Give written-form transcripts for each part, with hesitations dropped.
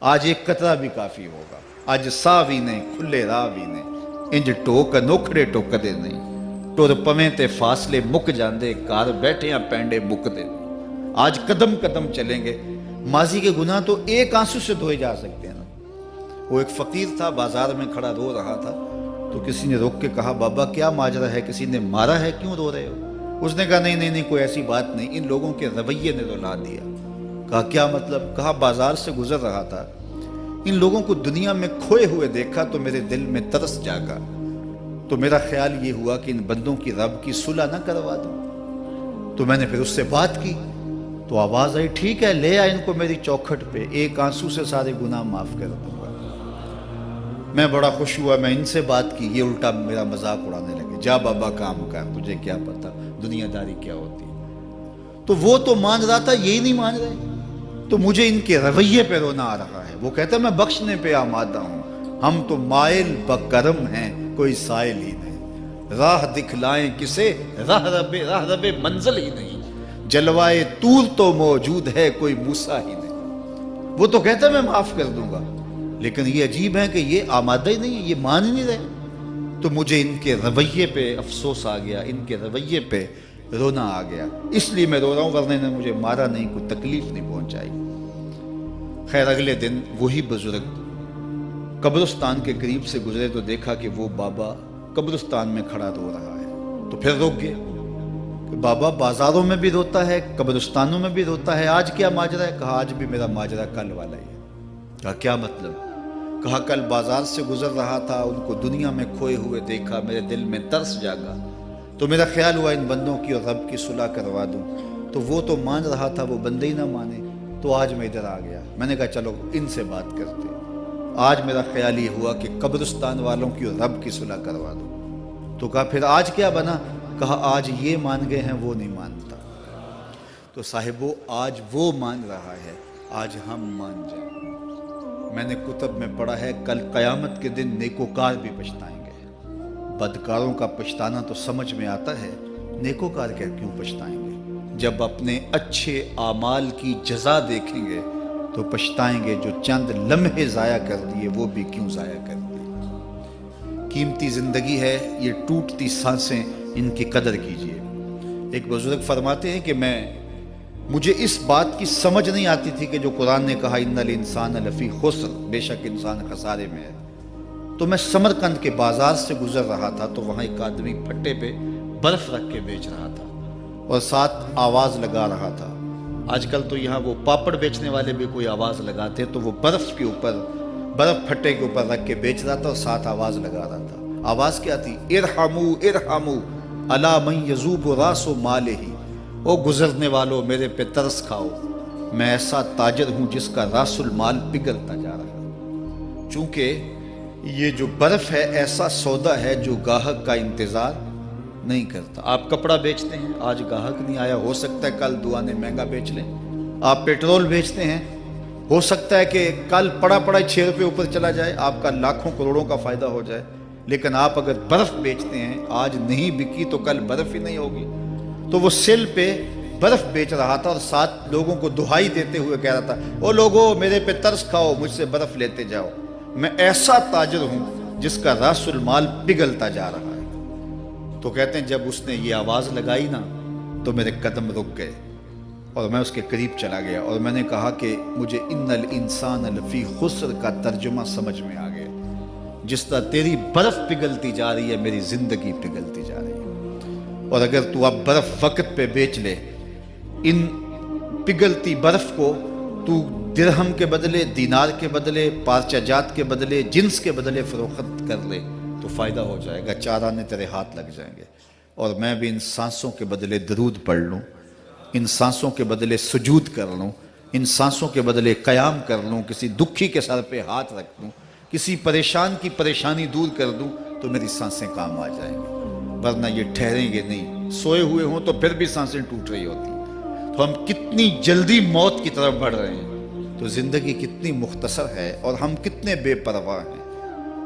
آج ایک قطرہ بھی کافی ہوگا، اج ساہ بھی نہیں کھلے راہ بھی نہیں، انج ٹوک انوکھڑے ٹوکدے نہیں، ٹر پویں تے فاصلے مک جاندے، گھر بیٹھے ہیں پینڈے مکدے نہیں۔ آج قدم قدم چلیں گے، ماضی کے گناہ تو ایک آنسو سے دھوئے جا سکتے ہیں نا۔ وہ ایک فقیر تھا، بازار میں کھڑا رو رہا تھا، تو کسی نے روک کے کہا بابا کیا ماجرا ہے، کسی نے مارا ہے، کیوں رو رہے ہو؟ اس نے کہا نہیں کوئی ایسی بات نہیں، ان لوگوں کے رویے نے رلا دیا۔ کہا کیا مطلب؟ کہا بازار سے گزر رہا تھا، ان لوگوں کو دنیا میں کھوئے ہوئے دیکھا تو میرے دل میں ترس جاگا، تو میرا خیال یہ ہوا کہ ان بندوں کی رب کی صلح نہ کروا دوں۔ تو میں نے پھر اس سے بات کی، تو آواز آئی ٹھیک ہے لے آ ان کو میری چوکھٹ پہ، ایک آنسو سے سارے گناہ معاف کر دوں گا۔ میں بڑا خوش ہوا، میں ان سے بات کی، یہ الٹا میرا مذاق اڑانے لگے، جا بابا کام کر، تجھے کیا پتا دنیا داری کیا ہوتی ہے۔ تو وہ تو مان رہا تھا، یہی نہیں مان رہے، تو مجھے ان کے رویے پہ رونا آ رہا ہے۔ وہ کہتا ہے میں بخشنے پہ آمادہ ہوں، ہم تو مائل بکرم ہیں، کوئی سائل ہی نہیں، راہ دکھلائیں کسے، راہ رب منزل ہی نہیں، جلوائے طور تو موجود ہے، کوئی موسیٰ ہی نہیں۔ وہ تو کہتا ہے میں معاف کر دوں گا، لیکن یہ عجیب ہے کہ یہ آمادہ ہی نہیں ہے، یہ مان ہی نہیں رہے۔ تو مجھے ان کے رویے پہ افسوس آ گیا، ان کے رویے پہ رونا آ گیا، اس لیے میں رو رہا ہوں، ورنہ نے مجھے مارا نہیں، کوئی تکلیف نہیں پہنچائی۔ خیر اگلے دن وہی بزرگ قبرستان کے قریب سے گزرے تو دیکھا کہ وہ بابا قبرستان میں کھڑا رو رہا ہے، تو پھر رک گئے کہ بابا بازاروں میں بھی روتا ہے، قبرستانوں میں بھی روتا ہے، آج کیا ماجرا ہے؟ کہا آج بھی میرا ماجرا کل والا ہی ہے۔ کہا کیا مطلب؟ کہا کل بازار سے گزر رہا تھا، ان کو دنیا میں کھوئے ہوئے دیکھا، میرے دل میں ترس جاگا، تو میرا خیال ہوا ان بندوں کی اور رب کی صلح کروا دوں، تو وہ تو مان رہا تھا، وہ بندے ہی نہ مانے، تو آج میں ادھر آ گیا۔ میں نے کہا چلو ان سے بات کرتے ہیں۔ آج میرا خیال یہ ہوا کہ قبرستان والوں کی اور رب کی صلح کروا دوں۔ تو کہا پھر آج کیا بنا؟ کہا آج یہ مان گئے ہیں، وہ نہیں مانتا۔ تو صاحبو آج وہ مان رہا ہے، آج ہم مان جائیں۔ میں نے کتب میں پڑھا ہے کل قیامت کے دن نیکوکار بھی پچھتائیں گے۔ بدکاروں کا پچھتانا تو سمجھ میں آتا ہے، نیکوکار کیوں پچھتائیں گے؟ جب اپنے اچھے اعمال کی جزا دیکھیں گے تو پچھتائیں گے، جو چند لمحے ضائع کر دیے وہ بھی کیوں ضائع کر دیے۔ قیمتی زندگی ہے، یہ ٹوٹتی سانسیں، ان کی قدر کیجیے۔ ایک بزرگ فرماتے ہیں کہ مجھے اس بات کی سمجھ نہیں آتی تھی کہ جو قرآن نے کہا ان الانسان لفی خسر، بے شک انسان خسارے میں ہے، تو میں سمرقند کے بازار سے گزر رہا تھا تو وہاں ایک آدمی پھٹے پہ برف رکھ کے بیچ رہا تھا اور ساتھ آواز لگا رہا تھا۔ آج کل تو یہاں وہ پاپڑ بیچنے والے بھی کوئی آواز لگاتے، تو وہ برف پھٹے کے اوپر رکھ کے بیچ رہا تھا اور ساتھ آواز لگا رہا تھا۔ آواز کیا تھی؟ ارحمو ارحمو الا من یذوب راس مالہ، او گزرنے والوں میرے پہ ترس کھاؤ، میں ایسا تاجر ہوں جس کا راس المال پگھلتا جا رہا ہے۔ چونکہ یہ جو برف ہے ایسا سودا ہے جو گاہک کا انتظار نہیں کرتا۔ آپ کپڑا بیچتے ہیں، آج گاہک نہیں آیا، ہو سکتا ہے کل دعانے مہنگا بیچ لیں۔ آپ پیٹرول بیچتے ہیں، ہو سکتا ہے کہ کل پڑا 6 روپے اوپر چلا جائے، آپ کا لاکھوں کروڑوں کا فائدہ ہو جائے۔ لیکن آپ اگر برف بیچتے ہیں، آج نہیں بکی تو کل برف ہی نہیں ہوگی۔ تو وہ سل پہ برف بیچ رہا تھا اور ساتھ لوگوں کو دہائی دیتے ہوئے کہہ رہا تھا او لوگو میرے پہ ترس کھاؤ، مجھ سے برف لیتے جاؤ، میں ایسا تاجر ہوں جس کا راس المال پگھلتا جا رہا ہے۔ تو کہتے ہیں جب اس نے یہ آواز لگائی نا تو میرے قدم رک گئے اور میں اس کے قریب چلا گیا اور میں نے کہا کہ مجھے ان الانسان لفی خسر کا ترجمہ سمجھ میں آ گیا۔ جس طرح تیری برف پگھلتی جا رہی ہے، میری زندگی پگھلتی جا رہی ہے، اور اگر تو اب برف وقت پہ بیچ لے، ان پگھلتی برف کو تو درہم کے بدلے، دینار کے بدلے، پارچہ جات کے بدلے، جنس کے بدلے فروخت کر لے تو فائدہ ہو جائے گا، 4 آنے تیرے ہاتھ لگ جائیں گے۔ اور میں بھی ان سانسوں کے بدلے درود پڑھ لوں، ان سانسوں کے بدلے سجود کر لوں، ان سانسوں کے بدلے قیام کر لوں، کسی دکھی کے سر پہ ہاتھ رکھ دوں، کسی پریشان کی پریشانی دور کر دوں تو میری سانسیں کام آ جائیں گی، ورنہ یہ ٹھہریں گے نہیں۔ سوئے ہوئے ہوں تو پھر بھی سانسیں ٹوٹ رہی ہوتی ہیں۔ تو ہم کتنی جلدی موت کی طرف بڑھ رہے ہیں، تو زندگی کتنی مختصر ہے اور ہم کتنے بے پرواہ ہیں۔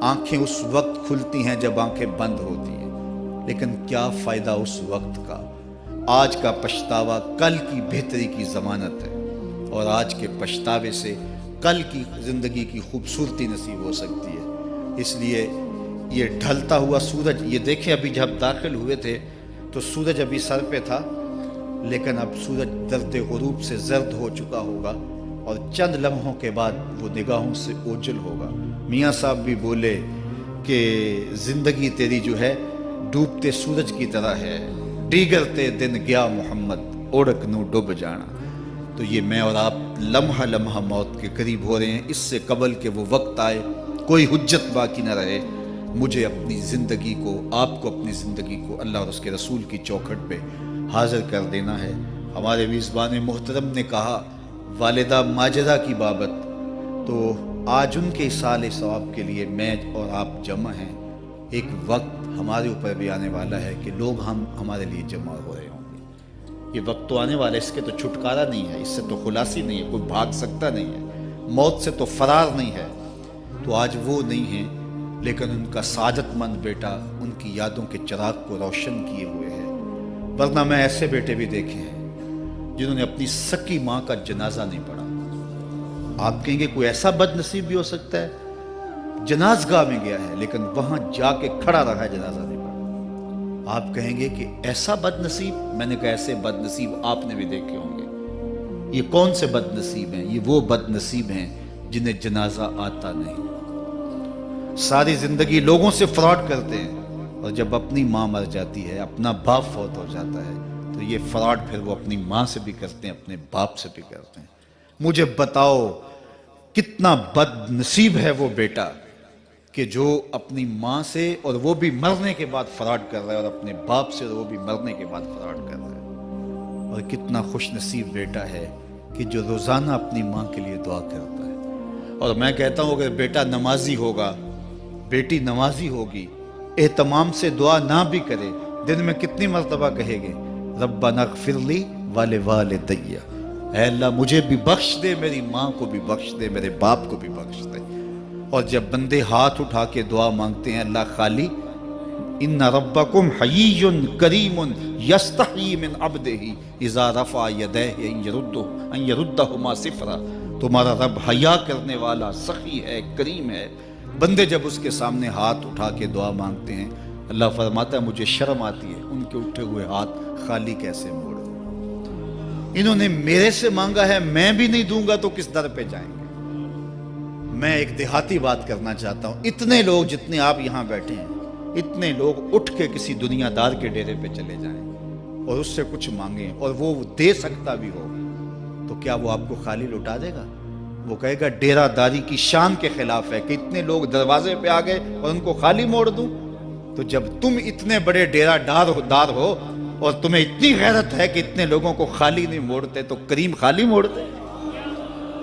آنکھیں اس وقت کھلتی ہیں جب آنکھیں بند ہوتی ہیں، لیکن کیا فائدہ اس وقت کا؟ آج کا پچھتاوا کل کی بہتری کی ضمانت ہے، اور آج کے پچھتاوے سے کل کی زندگی کی خوبصورتی نصیب ہو سکتی ہے۔ اس لیے یہ ڈھلتا ہوا سورج، یہ دیکھیں ابھی جب داخل ہوئے تھے تو سورج ابھی سر پہ تھا، لیکن اب سورج درد غروب سے زرد ہو چکا ہوگا اور چند لمحوں کے بعد وہ نگاہوں سے اوجھل ہوگا۔ میاں صاحب بھی بولے کہ زندگی تیری جو ہے ڈوبتے سورج کی طرح ہے، ڈیگرتے دن گیا محمد اوڑک نو ڈوب جانا۔ تو یہ میں اور آپ لمحہ لمحہ موت کے قریب ہو رہے ہیں۔ اس سے قبل کہ وہ وقت آئے کوئی حجت باقی نہ رہے، مجھے اپنی زندگی کو، آپ کو اپنی زندگی کو اللہ اور اس کے رسول کی چوکھٹ پہ حاضر کر دینا ہے۔ ہمارے میزبان محترم نے کہا والدہ ماجدہ کی بابت، تو آج ان کے اصالِ ثواب کے لیے میں اور آپ جمع ہیں۔ ایک وقت ہمارے اوپر بھی آنے والا ہے کہ لوگ ہمارے لیے جمع ہو رہے ہوں گے۔ یہ وقت تو آنے والا ہے، اس کے تو چھٹکارا نہیں ہے، اس سے تو خلاصی نہیں ہے، کوئی بھاگ سکتا نہیں ہے، موت سے تو فرار نہیں ہے۔ تو آج وہ نہیں ہیں، لیکن ان کا سعادت مند بیٹا ان کی یادوں کے چراغ کو روشن کیے ہوئے ہے۔ ورنہ میں ایسے بیٹے بھی دیکھے ہیں جنہوں نے اپنی سکی ماں کا جنازہ نہیں پڑھا۔ آپ کہیں گے کوئی ایسا بد نصیب بھی ہو سکتا ہے، جنازگاہ میں گیا ہے لیکن وہاں جا کے کھڑا رہا ہے، جنازہ نہیں پڑھا۔ آپ کہیں گے کہ ایسا بد نصیب، میں نے کہا ایسے بد نصیب آپ نے بھی دیکھے ہوں گے۔ یہ کون سے بد نصیب ہیں؟ یہ وہ بد نصیب ہیں جنہیں جنازہ آتا نہیں، ساری زندگی لوگوں سے فراڈ کرتے ہیں، اور جب اپنی ماں مر جاتی ہے، اپنا باپ فوت ہو جاتا ہے، تو یہ فراڈ پھر وہ اپنی ماں سے بھی کرتے ہیں، اپنے باپ سے بھی کرتے ہیں۔ مجھے بتاؤ کتنا بد نصیب ہے وہ بیٹا کہ جو اپنی ماں سے، اور وہ بھی مرنے کے بعد فراڈ کر رہا ہے، اور اپنے باپ سے وہ بھی مرنے کے بعد فراڈ کر رہا ہے۔ اور کتنا خوش نصیب بیٹا ہے کہ جو روزانہ اپنی ماں کے لیے دعا کرتا ہے۔ اور میں کہتا ہوں اگر بیٹا نمازی ہوگا، بیٹی نمازی ہوگی، اہتمام سے دعا نہ بھی کرے، دن میں کتنی مرتبہ کہے گے ربنا اغفر لی ولوالدی، اے اللہ مجھے بھی بخش دے، میری ماں کو بھی بخش دے، میرے باپ کو بھی بخش دے۔ اور جب بندے ہاتھ اٹھا کے دعا مانگتے ہیں اللہ خالی ان ربکم حیی کریم یستحیی من عبدہ اذا رفع یدیہ ان یردہما صفرا، تمہارا رب حیا کرنے والا سخی ہے، کریم ہے۔ بندے جب اس کے سامنے ہاتھ اٹھا کے دعا مانگتے ہیں، اللہ فرماتا ہے مجھے شرم آتی ہے ان کے اٹھے ہوئے ہاتھ خالی کیسے موڑ دوں۔ انہوں نے میرے سے مانگا ہے، میں بھی نہیں دوں گا تو کس در پہ جائیں گے۔ میں ایک دیہاتی بات کرنا چاہتا ہوں، اتنے لوگ جتنے آپ یہاں بیٹھے ہیں، اتنے لوگ اٹھ کے کسی دنیا دار کے ڈیرے پہ چلے جائیں اور اس سے کچھ مانگیں اور وہ دے سکتا بھی ہو، تو کیا وہ آپ کو خالی لوٹا دے گا؟ وہ کہے گا ڈیرہ داری کی شان کے خلاف ہے کہ اتنے لوگ دروازے پہ آ گئے اور ان کو خالی موڑ دوں۔ تو جب تم اتنے بڑے ڈیرہ دار ہو اور تمہیں اتنی غیرت ہے کہ اتنے لوگوں کو خالی نہیں موڑتے، تو کریم خالی موڑتے؟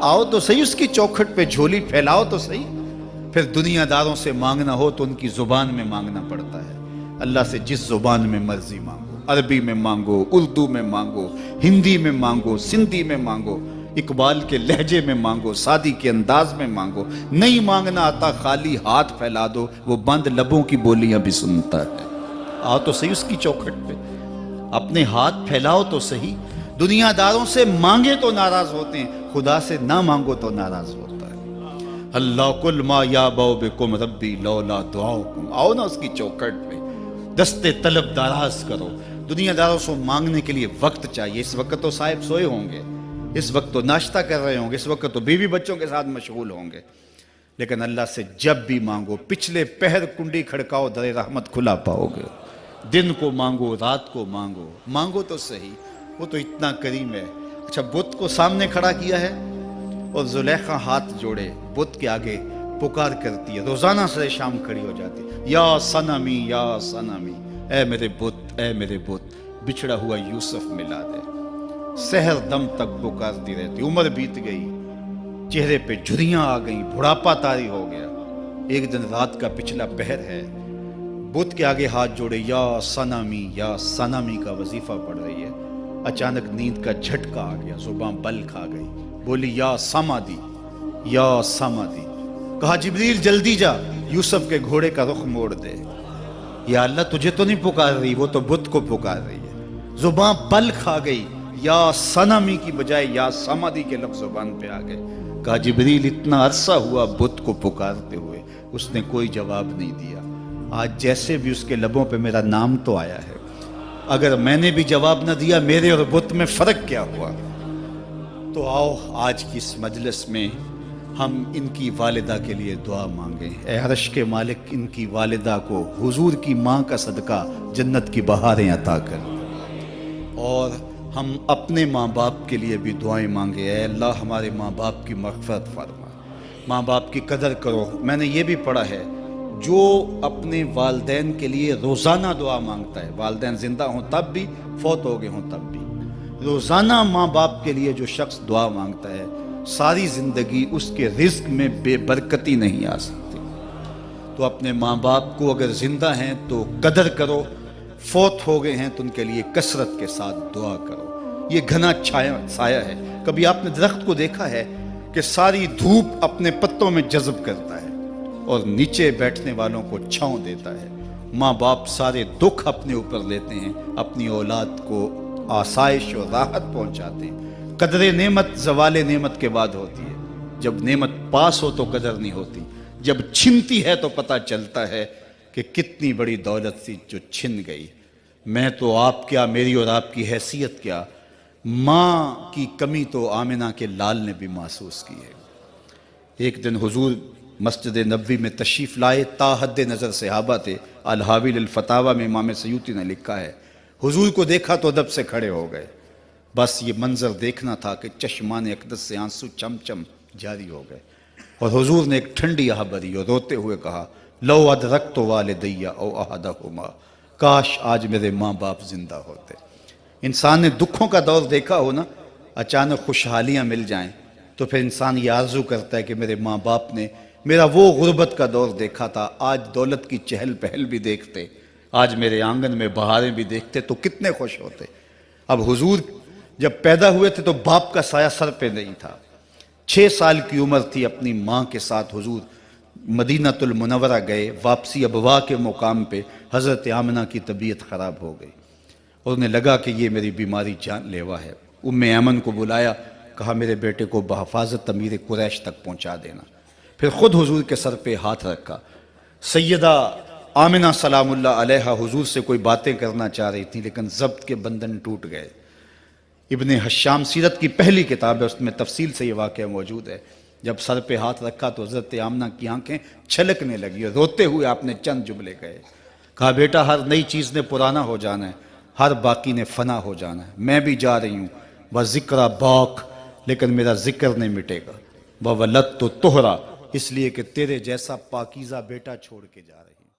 آؤ تو صحیح اس کی چوکھٹ پہ جھولی پھیلاؤ تو صحیح۔ پھر دنیا داروں سے مانگنا ہو تو ان کی زبان میں مانگنا پڑتا ہے۔ اللہ سے جس زبان میں مرضی مانگو، عربی میں مانگو، اردو میں مانگو، ہندی میں مانگو، سندھی میں مانگو، اقبال کے لہجے میں مانگو، سادی کے انداز میں مانگو، نہیں مانگنا آتا خالی ہاتھ پھیلا دو، وہ بند لبوں کی بولیاں بھی سنتا ہے۔ آؤ تو صحیح اس کی چوکھٹ پہ، اپنے ہاتھ پھیلاؤ تو صحیح۔ دنیا داروں سے مانگے تو ناراض ہوتے ہیں، خدا سے نہ مانگو تو ناراض ہوتا ہے۔ اللہ کل ما یابو بکم ربی لولا دعاؤکم، آؤ نا اس کی چوکھٹ پہ، دستے طلب دراز کرو۔ دنیا داروں سے مانگنے کے لیے وقت چاہیے۔ اس وقت تو صاحب سوئے ہوں گے، اس وقت تو ناشتہ کر رہے ہوں گے، اس وقت تو بیوی بچوں کے ساتھ مشغول ہوں گے، لیکن اللہ سے جب بھی مانگو، پچھلے پہر کنڈی کھڑکاؤ در رحمت کھلا پاؤ گے۔ دن کو مانگو، رات کو مانگو، مانگو تو صحیح، وہ تو اتنا کریم ہے۔ اچھا بت کو سامنے کھڑا کیا ہے اور زلیخا ہاتھ جوڑے بت کے آگے پکار کرتی ہے، روزانہ سے شام کھڑی ہو جاتی ہے، یا صنمی یا صنمی، اے میرے بت، اے میرے بت، بچھڑا ہوا یوسف ملا دے۔ سحر دم تک پکارتی رہتی، عمر بیت گئی، چہرے پہ جھریاں آ گئیں، بڑھاپا طاری ہو گیا۔ ایک دن رات کا پچھلا پہر ہے، بت کے آگے ہاتھ جوڑے یا صنمی کا وظیفہ پڑھ رہی ہے۔ اچانک نیند کا جھٹکا آ گیا، زباں بل کھا گئی، بولی یا سمادی یا سمادی۔ کہا جبریل جلدی جا، یوسف کے گھوڑے کا رخ موڑ دے۔ یا اللہ تجھے تو نہیں پکار رہی، وہ تو بت کو پکار رہی ہے۔ زباں بل کھا گئی، یا صنمی کی بجائے یا سمادی کے لفظ زبان پہ آ گئے۔ کہا جبریل اتنا عرصہ ہوا بت کو پکارتے ہوئے، اس نے کوئی جواب نہیں دیا، آج جیسے بھی اس کے لبوں پہ میرا نام تو آیا ہے، اگر میں نے بھی جواب نہ دیا میرے اور بت میں فرق کیا ہوا؟ تو آؤ آج کی اس مجلس میں ہم ان کی والدہ کے لیے دعا مانگیں۔ اے عرش کے مالک، ان کی والدہ کو حضور کی ماں کا صدقہ جنت کی بہاریں عطا کر، اور ہم اپنے ماں باپ کے لیے بھی دعائیں مانگے۔ اے اللہ ہمارے ماں باپ کی مغفرت فرما، ماں باپ کی قدر کرو۔ میں نے یہ بھی پڑھا ہے، جو اپنے والدین کے لیے روزانہ دعا مانگتا ہے، والدین زندہ ہوں تب بھی، فوت ہو گئے ہوں تب بھی، روزانہ ماں باپ کے لیے جو شخص دعا مانگتا ہے، ساری زندگی اس کے رزق میں بے برکتی نہیں آ سکتی۔ تو اپنے ماں باپ کو اگر زندہ ہیں تو قدر کرو، فوت ہو گئے ہیں تو ان کے لیے کثرت کے ساتھ دعا کرو۔ یہ گھنا سایہ ہے۔ کبھی آپ نے درخت کو دیکھا ہے کہ ساری دھوپ اپنے پتوں میں جذب کرتا ہے اور نیچے بیٹھنے والوں کو چھاؤں دیتا ہے؟ ماں باپ سارے دکھ اپنے اوپر لیتے ہیں، اپنی اولاد کو آسائش اور راحت پہنچاتے ہیں۔ قدر نعمت زوال نعمت کے بعد ہوتی ہے، جب نعمت پاس ہو تو قدر نہیں ہوتی، جب چھنتی ہے تو پتہ چلتا ہے کہ کتنی بڑی دولت تھی جو چھن گئی۔ میں تو آپ کیا، میری اور آپ کی حیثیت کیا، ماں کی کمی تو آمنہ کے لال نے بھی محسوس کی ہے۔ ایک دن حضور مسجد نبوی میں تشریف لائے، تا حد نظر صحابہ تھے۔ الحاوی للفتاوی میں امام سیوطی نے لکھا ہے، حضور کو دیکھا تو ادب سے کھڑے ہو گئے، بس یہ منظر دیکھنا تھا کہ چشمان اقدس سے آنسو چم چم جاری ہو گئے، اور حضور نے ایک ٹھنڈی آہ بھری اور روتے ہوئے کہا، لو ادرکت والدی او احدہما، کاش آج میرے ماں باپ زندہ ہوتے۔ انسان نے دکھوں کا دور دیکھا ہو نا، اچانک خوشحالیاں مل جائیں تو پھر انسان یہ آرزو کرتا ہے کہ میرے ماں باپ نے میرا وہ غربت کا دور دیکھا تھا، آج دولت کی چہل پہل بھی دیکھتے، آج میرے آنگن میں بہاریں بھی دیکھتے تو کتنے خوش ہوتے۔ اب حضور جب پیدا ہوئے تھے تو باپ کا سایہ سر پہ نہیں تھا۔ 6 سال کی عمر تھی، اپنی ماں کے ساتھ حضور مدینہ المنورہ گئے۔ واپسی ابوا کے مقام پہ حضرت آمنہ کی طبیعت خراب ہو گئی، اور انہیں لگا کہ یہ میری بیماری جان لیوا ہے۔ ام ایمن کو بلایا، کہا میرے بیٹے کو بحفاظت امیر قریش تک پہنچا دینا۔ پھر خود حضور کے سر پہ ہاتھ رکھا۔ سیدہ آمنہ سلام اللہ علیہا حضور سے کوئی باتیں کرنا چاہ رہی تھیں، لیکن ضبط کے بندھن ٹوٹ گئے۔ ابن حشام سیرت کی پہلی کتاب ہے، اس میں تفصیل سے یہ واقعہ موجود ہے۔ جب سر پہ ہاتھ رکھا تو حضرت آمنہ کی آنکھیں چھلکنے لگی اور روتے ہوئے آپ نے چند جملے کہے، کہا بیٹا ہر نئی چیز نے پرانا ہو جانا ہے، ہر باقی نے فنا ہو جانا ہے، میں بھی جا رہی ہوں، وَذِكْرَ باق، لیکن میرا ذکر نہیں مٹے گا، وَوَلَدْتُ طُہْرًا، اس لیے کہ تیرے جیسا پاکیزہ بیٹا چھوڑ کے جا رہی ہوں۔